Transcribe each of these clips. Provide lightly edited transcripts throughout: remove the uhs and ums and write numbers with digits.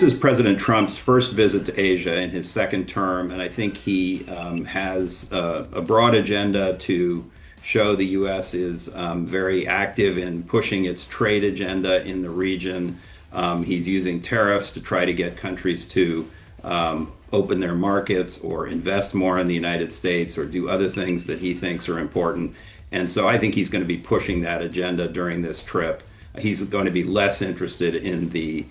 This is President Trump's first visit to Asia in his second term, and I think he has a broad agenda to show the U.S. is very active in pushing its trade agenda in the region. He's using tariffs to try to get countries to open their markets or invest more in the United States or do other things that he thinks are important. And so I think he's going to be pushing that agenda during this trip. He's going to be less interested in the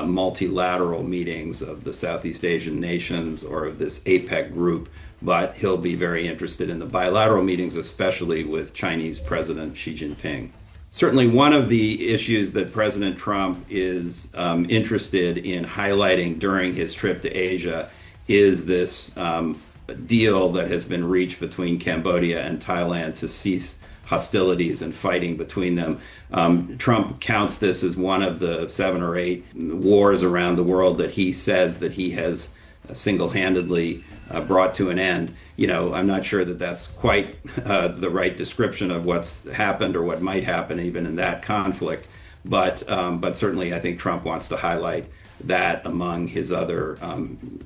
multilateral meetings of the Southeast Asian nations or of this APEC group, but he'll be very interested in the bilateral meetings, especially with Chinese President Xi Jinping. Certainly one of the issues that President Trump is interested in highlighting during his trip to Asia is this deal that has been reached between Cambodia and Thailand to cease hostilities and fighting between them. Trump counts this as one of the 7 or 8 wars around the world that he says that he has single-handedly brought to an end. You know, I'm not sure that that's quite the right description of what's happened or what might happen even in that conflict, but certainly I think Trump wants to highlight that among his other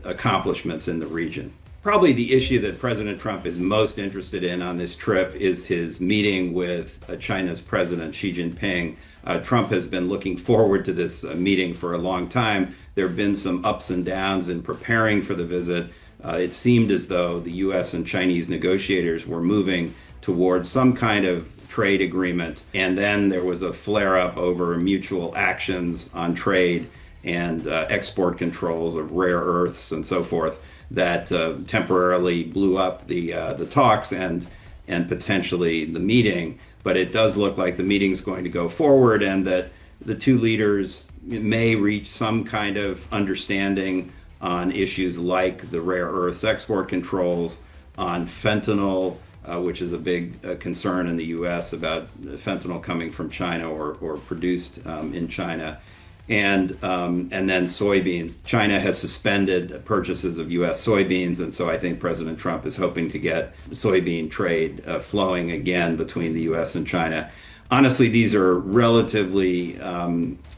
accomplishments in the region. Probably the issue that President Trump is most interested in on this trip is his meeting with China's President Xi Jinping. Trump has been looking forward to this meeting for a long time. There have been some ups and downs in preparing for the visit. It seemed as though the U.S. and Chinese negotiators were moving towards some kind of trade agreement, and then there was a flare-up over mutual actions on trade and export controls of rare earths and so forth that temporarily blew up the talks and potentially the meeting. But it does look like the meeting's going to go forward and that the two leaders may reach some kind of understanding on issues like the rare earths export controls, on fentanyl, which is a big concern in the U.S. about fentanyl coming from China or produced in China. And then soybeans. China has suspended purchases of U.S. soybeans, and so I think President Trump is hoping to get soybean trade flowing again between the U.S. and China. Honestly, these are relatively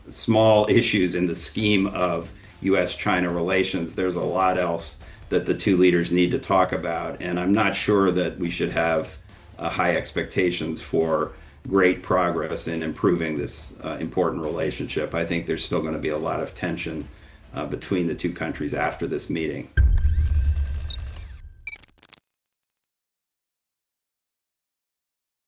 small issues in the scheme of U.S.-China relations. There's a lot else that the two leaders need to talk about, and I'm not sure that we should have high expectations for great progress in improving this important relationship. I think there's still going to be a lot of tension between the two countries after this meeting.